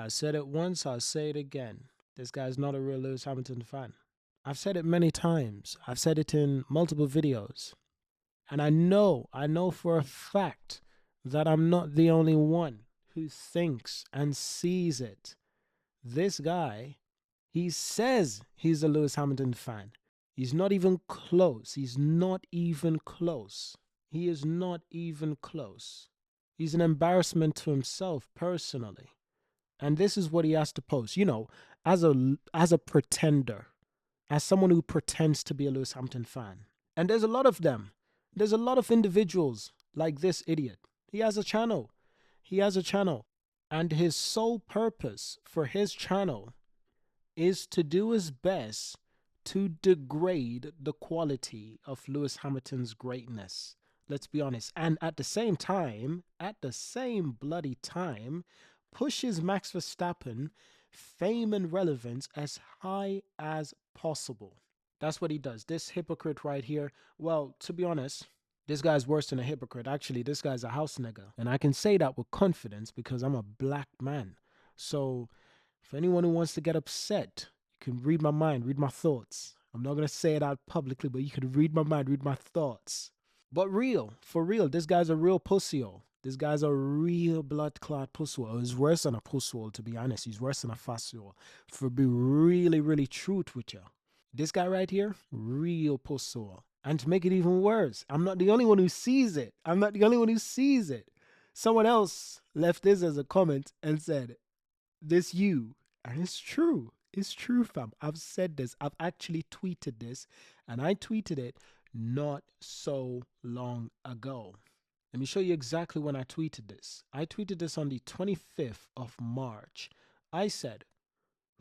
I said it once, I'll say it again. This guy's not a real Lewis Hamilton fan. I've said it many times. I've said it in multiple videos. And I know for a fact that I'm not the only one who thinks and sees it. This guy, he says he's a Lewis Hamilton fan. He's not even close. He's not even close. He is not even close. He's an embarrassment to himself personally. And this is what he has to post. You know, as a pretender, as someone who pretends to be a Lewis Hamilton fan. And there's a lot of them. There's a lot of individuals like this idiot. He has a channel. He has a channel. And his sole purpose for his channel is to do his best to degrade the quality of Lewis Hamilton's greatness. Let's be honest. And at the same bloody time, pushes Max Verstappen fame and relevance as high as possible. That's what he does. This hypocrite right here, well, to be honest, this guy's worse than a hypocrite. Actually, this guy's a house nigga. And I can say that with confidence because I'm a black man. So, for anyone who wants to get upset, you can read my mind, read my thoughts. I'm not going to say it out publicly, but you can read my mind, read my thoughts. But for real, this guy's a real pussy-o. This guy's a real blood clot pussy-o. He's worse than a pussy-o, to be honest. He's worse than a fussy-o. For be really, really truth with you. This guy right here, real pussy-o. And to make it even worse, I'm not the only one who sees it. I'm not the only one who sees it. Someone else left this as a comment and said, this you. And it's true. It's true, fam. I've said this. I've actually tweeted this. And I tweeted it not so long ago. Let me show you exactly when I tweeted this. I tweeted this on the 25th of March. I said,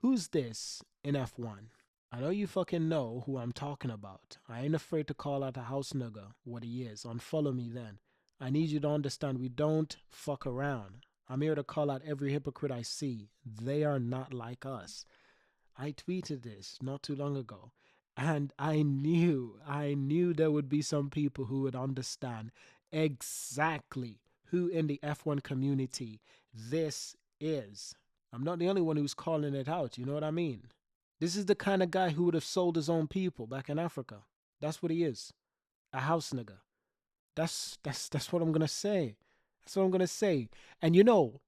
who's this in F1? I know you fucking know who I'm talking about. I ain't afraid to call out a house nigga what he is. Unfollow me then. I need you to understand we don't fuck around. I'm here to call out every hypocrite I see. They are not like us. I tweeted this not too long ago. And I knew there would be some people who would understand exactly who in the F1 community this is. I'm not the only one who's calling it out, you know what I mean? This is the kind of guy who would have sold his own people back in Africa. That's what he is. A house nigga. That's what I'm gonna say. That's what I'm gonna say. And you know,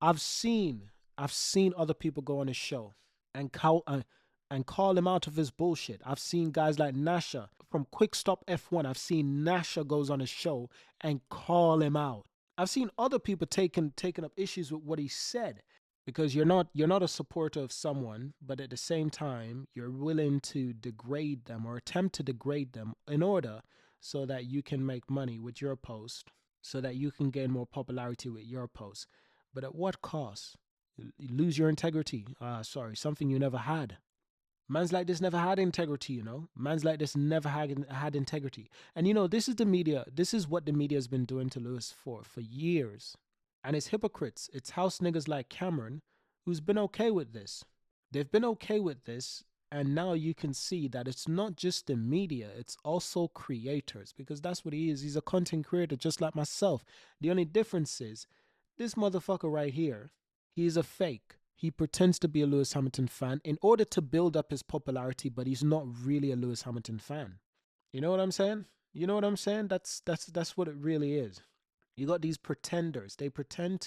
I've seen other people go on his show and call him out of his bullshit. I've seen guys like Nasha from Quick Stop F1. I've seen Nasha goes on his show and call him out. I've seen other people taking up issues with what he said, because you're not a supporter of someone, but at the same time you're willing to degrade them or attempt to degrade them in order so that you can make money with your post, so that you can gain more popularity with your post. But at what cost? You lose your integrity. Something you never had. Mans like this never had integrity, you know. Mans like this never had integrity. And you know, this is the media. This is what the media has been doing to Lewis for years. And it's hypocrites. It's house niggas like Cameron who's been okay with this. They've been okay with this. And now you can see that it's not just the media, it's also creators, because that's what he is. He's a content creator just like myself. The only difference is this motherfucker right here, he's a fake. He pretends to be a Lewis Hamilton fan in order to build up his popularity, but he's not really a Lewis Hamilton fan. You know what I'm saying? You know what I'm saying? That's what it really is. You got these pretenders. They pretend,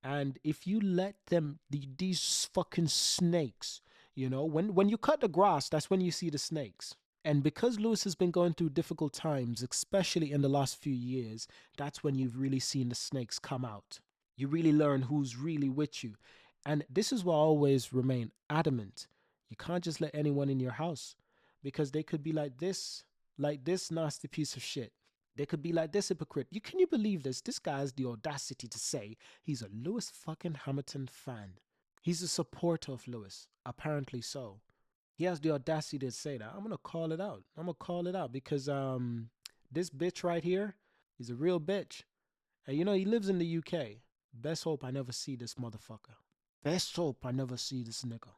and if you let them, these fucking snakes, you know, when you cut the grass, that's when you see the snakes. And because Lewis has been going through difficult times, especially in the last few years, that's when you've really seen the snakes come out. You really learn who's really with you. And this is why I always remain adamant. You can't just let anyone in your house, because they could be like this nasty piece of shit. They could be like this hypocrite. Can you believe this? This guy has the audacity to say he's a Lewis fucking Hamilton fan. He's a supporter of Lewis. Apparently so. He has the audacity to say that. I'm going to call it out. Because this bitch right here, he's a real bitch. And you know, he lives in the UK. Best hope I never see this motherfucker. Best hope I never see this nigga.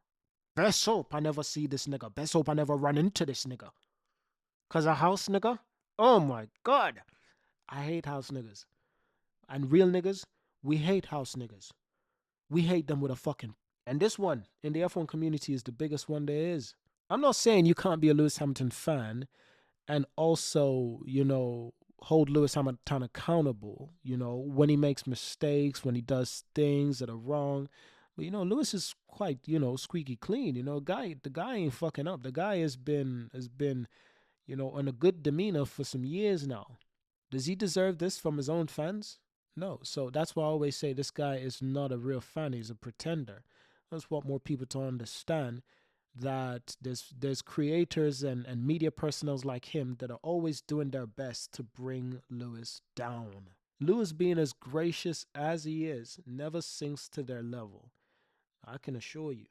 Best hope I never see this nigga. Best hope I never run into this nigga. Cause a house nigga? Oh my God. I hate house niggas. And real niggas We hate house niggas. We hate them with a fucking. And this one in the F1 community is the biggest one there is. I'm not saying you can't be a Lewis Hamilton fan and also, hold Lewis Hamilton accountable, when he makes mistakes, when he does things that are wrong. But Lewis is quite, squeaky clean. The guy ain't fucking up. The guy has been, on a good demeanor for some years now. Does he deserve this from his own fans? No. So that's why I always say this guy is not a real fan. He's a pretender. I just want more people to understand that there's creators and media personnels like him that are always doing their best to bring Lewis down. Lewis, being as gracious as he is, never sinks to their level. I can assure you,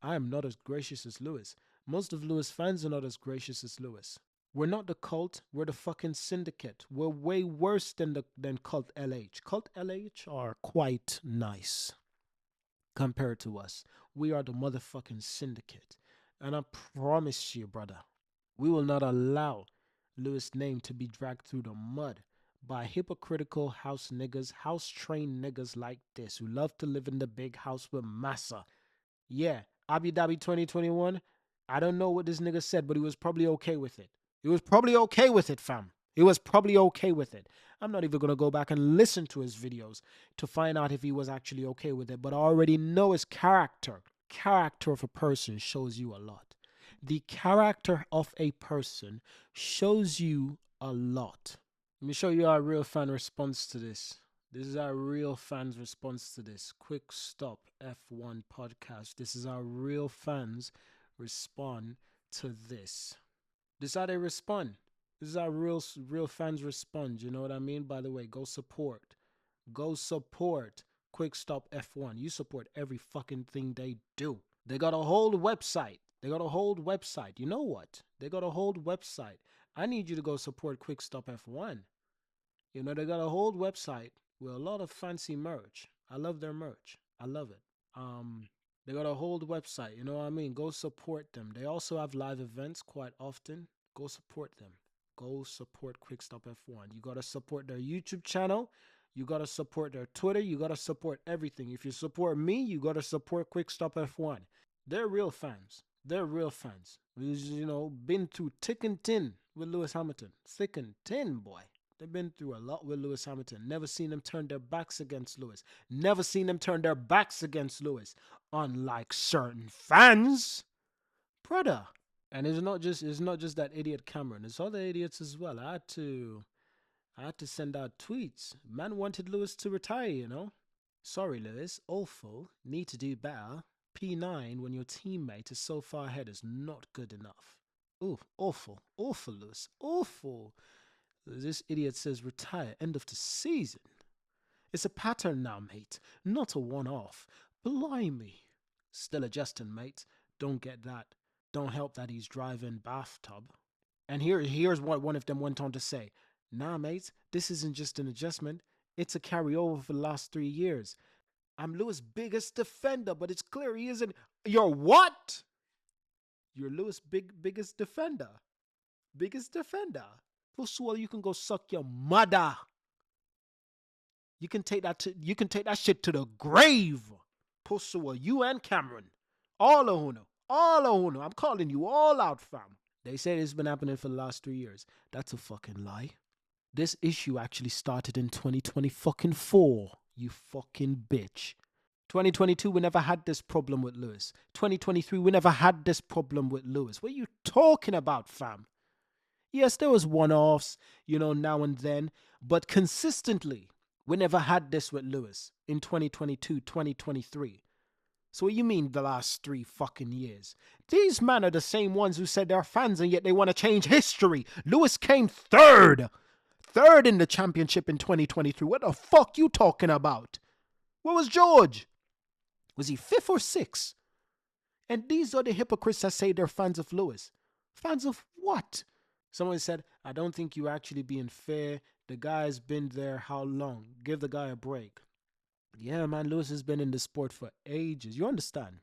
I am not as gracious as Lewis. Most of Lewis fans are not as gracious as Lewis. We're not the cult, we're the fucking syndicate. We're way worse than Cult LH. Cult LH are quite nice compared to us. We are the motherfucking syndicate. And I promise you, brother, we will not allow Lewis' name to be dragged through the mud by hypocritical house niggas, house trained niggas like this who love to live in the big house with massa. Yeah, Abu Dhabi 2021. I don't know what this nigga said, but he was probably okay with it. He was probably okay with it, fam. He was probably okay with it. I'm not even going to go back and listen to his videos to find out if he was actually okay with it, but I already know his character. Character of a person shows you a lot. The character of a person shows you a lot. Let me show you our real fan response to this. This is our real fans' response to this. Quick Stop F1 podcast. This is our real fans respond to this. This is how they respond. This is how real fans respond. You know what I mean? By the way, go support. Go support Quick Stop F1. You support every fucking thing they do. They got a whole website. They got a whole website. You know what? They got a whole website. I need you to go support Quick Stop F1. They got a whole website with a lot of fancy merch. I love their merch. I love it. They got a whole website. You know what I mean? Go support them. They also have live events quite often. Go support them. Go support Quick Stop F1. You got to support their YouTube channel. You got to support their Twitter. You got to support everything. If you support me, you got to support Quick Stop F1. They're real fans. They're real fans. Been through thick and thin with Lewis Hamilton. Thick and thin, boy. They've been through a lot with Lewis Hamilton. Never seen them turn their backs against Lewis. Never seen them turn their backs against Lewis. Unlike certain fans. Brother. And it's not just that idiot Cameron. It's other idiots as well. I had to send out tweets. Man wanted Lewis to retire, Sorry, Lewis. Awful. Need to do better. P9 when your teammate is so far ahead is not good enough. Ooh, awful. Awful, Lewis. Awful. This idiot says retire, end of the season. It's a pattern now, mate, not a one-off. Blimey. Still adjusting, mate. Don't get that. Don't help that he's driving bathtub. And here's what one of them went on to say. Nah, mate, this isn't just an adjustment. It's a carryover for the last 3 years. I'm Lewis' biggest defender, but it's clear he isn't. You're what? You're Lewis' biggest defender. Biggest defender. First of all, you can go suck your mother. You can take that shit to the grave. Pusua, you and Cameron. All of Uno. I'm calling you all out, fam. They say it's been happening for the last 3 years. That's a fucking lie. This issue actually started in 2024, you fucking bitch. 2022, we never had this problem with Lewis. 2023, we never had this problem with Lewis. What are you talking about, fam? Yes, there was one-offs, now and then, but consistently, we never had this with Lewis in 2022, 2023. So what you mean the last 3 fucking years? These men are the same ones who said they're fans and yet they want to change history. Lewis came third in the championship in 2023. What the fuck you talking about? Where was George? Was he 5th or 6th? And these are the hypocrites that say they're fans of Lewis. Fans of what? Someone said, I don't think you're actually being fair. The guy's been there how long? Give the guy a break. Yeah, man, Lewis has been in the sport for ages. You understand?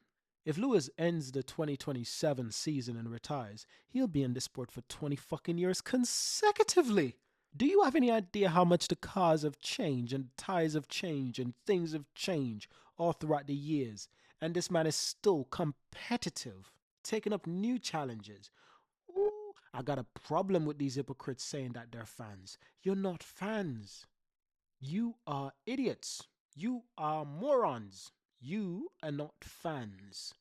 If Lewis ends the 2027 season and retires, he'll be in the sport for 20 fucking years consecutively. Do you have any idea how much the cars have changed and tires have changed and things have changed all throughout the years? And this man is still competitive, taking up new challenges. Ooh, I got a problem with these hypocrites saying that they're fans. You're not fans. You are idiots. You are morons. You are not fans.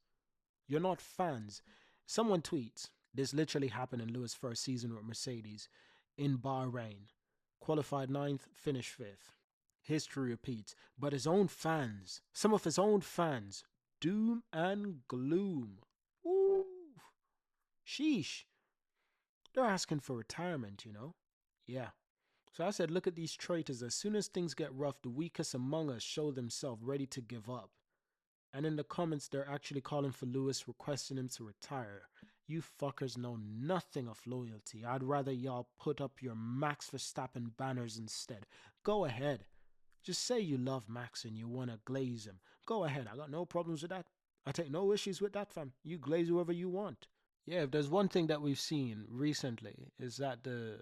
You're not fans. Someone tweets, this literally happened in Lewis' first season with Mercedes in Bahrain. Qualified ninth, finished fifth. History repeats, but his own fans, some of his own fans, doom and gloom. Ooh, sheesh. They're asking for retirement, you know? Yeah. So I said, look at these traitors. As soon as things get rough, the weakest among us show themselves ready to give up. And in the comments, they're actually calling for Lewis, requesting him to retire. You fuckers know nothing of loyalty. I'd rather y'all put up your Max Verstappen banners instead. Go ahead. Just say you love Max and you want to glaze him. Go ahead. I got no problems with that. I take no issues with that, fam. You glaze whoever you want. Yeah, if there's one thing that we've seen recently is that a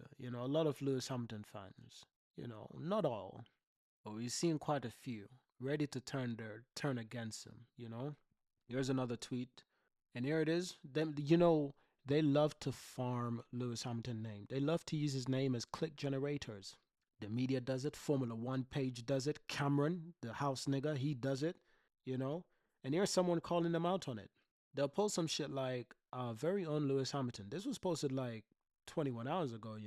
lot of Lewis Hamilton fans, not all, but we've seen quite a few ready to turn against him. Here's another tweet. And here it is. They love to farm Lewis Hamilton's name. They love to use his name as click generators. The media does it. Formula One page does it. Cameron, the house nigga, he does it. You know. And here's someone calling them out on it. They'll post some shit like, very own Lewis Hamilton. This was posted like 21 hours ago.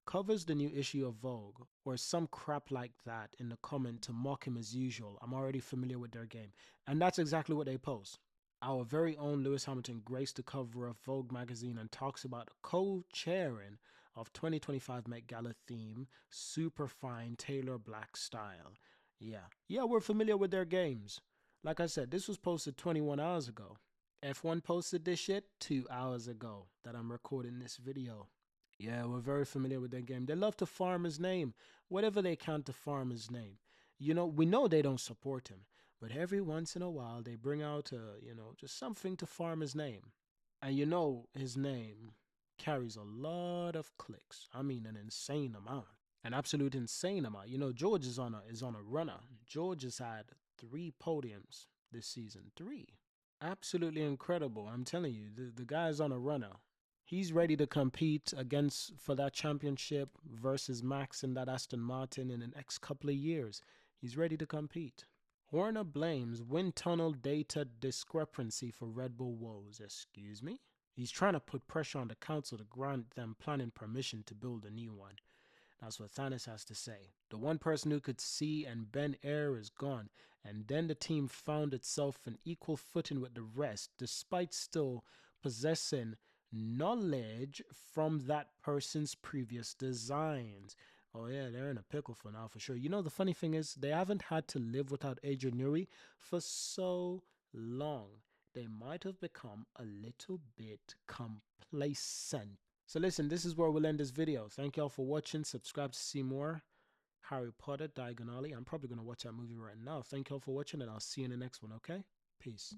Covers the new issue of Vogue, or some crap like that in the comment to mock him as usual. I'm already familiar with their game. And that's exactly what they post. Our very own Lewis Hamilton graced the cover of Vogue magazine and talks about co-chairing of 2025 Met Gala theme, super fine Taylor Black style. Yeah, we're familiar with their games. Like I said, this was posted 21 hours ago. F1 posted this shit 2 hours ago that I'm recording this video. Yeah, we're very familiar with their game. They love to farm his name, whatever they can to farm his name. We know they don't support him, but every once in a while they bring out, just something to farm his name. And his name carries a lot of clicks. I mean, an insane amount, an absolute insane amount. George is on a runner. George has had 3 podiums this season. 3. Absolutely incredible. I'm telling you, the guy's on a runner. He's ready to compete against for that championship versus Max in that Aston Martin in the next couple of years. He's ready to compete. Horner blames wind tunnel data discrepancy for Red Bull woes. Excuse me? He's trying to put pressure on the council to grant them planning permission to build a new one. That's what Thanos has to say. The one person who could see and bend air is gone, and then the team found itself in equal footing with the rest, despite still possessing knowledge from that person's previous designs. Oh yeah, they're in a pickle for now for sure. The funny thing is they haven't had to live without Adrian Newey for so long. They might have become a little bit complacent. So listen, this is where we'll end this video. Thank y'all for watching. Subscribe to see more Harry Potter Diagon Alley. I'm probably going to watch that movie right now. Thank y'all for watching, and I'll see you in the next one, okay? Peace.